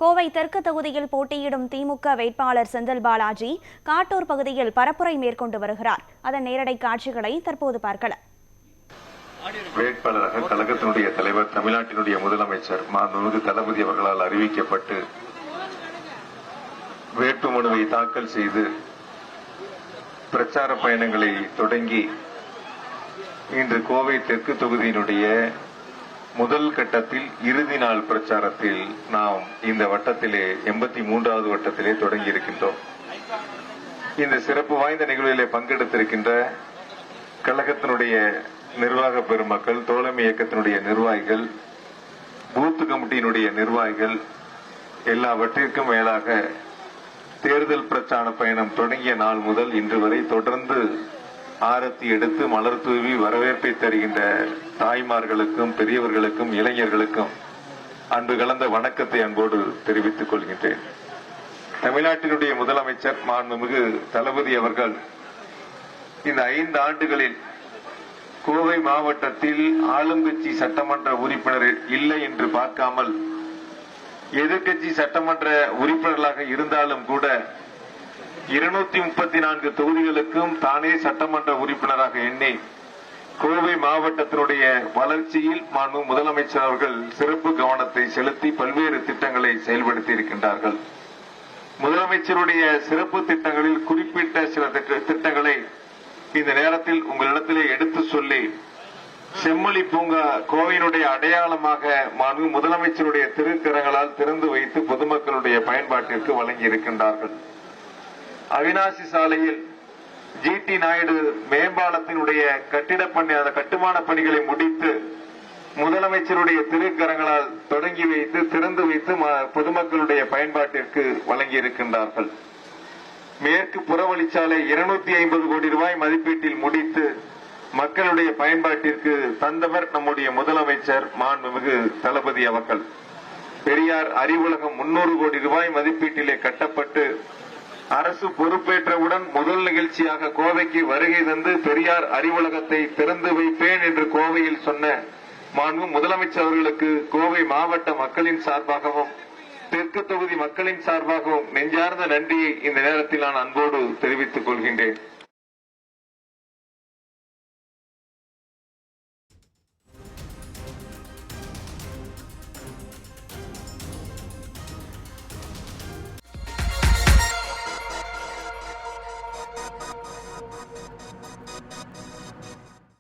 கோவை தெற்கு தொகுதியில் போட்டியிடும் திமுக வேட்பாளர் செந்தில் பாலாஜி காட்டூர் பகுதியில் பரப்புரை மேற்கொண்டு வருகிறார். அதன் நேரடி காட்சிகளை தற்போது பார்க்கலாம். வேட்பாளராக கழகத்தினுடைய தலைவர், தமிழ்நாட்டினுடைய முதலமைச்சர் மாண்புமிகு தளபதி அவர்களால் அறிவிக்கப்பட்டு வேட்புமனுவை தாக்கல் செய்து பிரச்சார பயணங்களை தொடங்கி இன்று கோவை தெற்கு தொகுதியினுடைய முதல் கட்டத்தில் இறுதி நாள் பிரச்சாரத்தில் நாம் இந்த வட்டத்திலே 83வது வட்டத்திலே தொடங்கி இருக்கின்றோம். இந்த சிறப்பு வாய்ந்த நிகழ்விலே பங்கெடுத்திருக்கின்ற கழகத்தினுடைய நிர்வாக பெருமக்கள், தோழமை இயக்கத்தினுடைய நிர்வாகிகள், பூத் கமிட்டியினுடைய நிர்வாகிகள், எல்லாவற்றிற்கும் மேலாக தேர்தல் பிரச்சார பயணம் தொடங்கிய நாள் முதல் இன்று வரை தொடர்ந்து ஆரத்தி எடுத்து மலர் தூவி வரவேற்பை தருகின்ற தாய்மார்களுக்கும், பெரியவர்களுக்கும், இளைஞர்களுக்கும் அன்பு கலந்த வணக்கத்தை அன்போடு தெரிவித்துக் கொள்கின்றேன். தமிழ்நாட்டினுடைய முதலமைச்சர் மாண்புமிகு தளபதி அவர்கள் இந்த 5 ஆண்டுகளில் கோவை மாவட்டத்தில் ஆளுங்கட்சி சட்டமன்ற உறுப்பினர் இல்லை என்று பார்க்காமல் எதிர்க்கட்சி சட்டமன்ற உறுப்பினர்களாக இருந்தாலும் கூட 234 தொகுதிகளுக்கும் தானே சட்டமன்ற உறுப்பினராக எண்ணி கோவை மாவட்டத்தினுடைய வளர்ச்சியில் மாண்பு முதலமைச்சர் அவர்கள் சிறப்பு கவனத்தை செலுத்தி பல்வேறு திட்டங்களை செயல்படுத்தி இருக்கின்றார்கள். முதலமைச்சருடைய சிறப்பு திட்டங்களில் குறிப்பிட்ட சில திட்டங்களை இந்த நேரத்தில் உங்களிடத்திலே எடுத்து சொல்லி, செம்மொழி பூங்கா கோவையினுடைய அடையாளமாக மாண்பு முதலமைச்சருடைய திருக்கரங்களால் திறந்து வைத்து பொதுமக்களுடைய பயன்பாட்டிற்கு வழங்கி இருக்கின்றார்கள். அவினாசி சாலையில் ஜிடி நாயுடு மேம்பாலத்தினுடைய கட்டுமான பணிகளை முடித்து முதலமைச்சருடைய திருக்கரங்களால் தொடங்கி வைத்து திறந்து வைத்து பொதுமக்களுடைய பயன்பாட்டிற்கு வழங்கி இருக்கின்றார்கள். மேற்கு புறவழிச்சாலை 250 கோடி ரூபாய் மதிப்பீட்டில் முடித்து மக்களுடைய பயன்பாட்டிற்கு தந்தவர் நம்முடைய முதலமைச்சர் மாண்புமிகு தளபதி அவர்கள். பெரியார் அறிவுலகம் 300 கோடி ரூபாய் மதிப்பீட்டிலே கட்டப்பட்டு அரசு பொறுப்பேற்றவுடன் முதல் நிகழ்ச்சியாக கோவைக்கு வருகை தந்து பெரியார் அறிவுலகத்தை திறந்து வைப்பேன் என்று கோவையில் சொன்ன மாண்பு முதலமைச்சர் அவர்களுக்கு கோவை மாவட்ட மக்களின் சார்பாகவும் தெற்கு தொகுதி மக்களின் சார்பாகவும் நெஞ்சார்ந்த நன்றியை இந்த நேரத்தில் நான் அன்போடு தெரிவித்துக் கொள்கின்றேன்.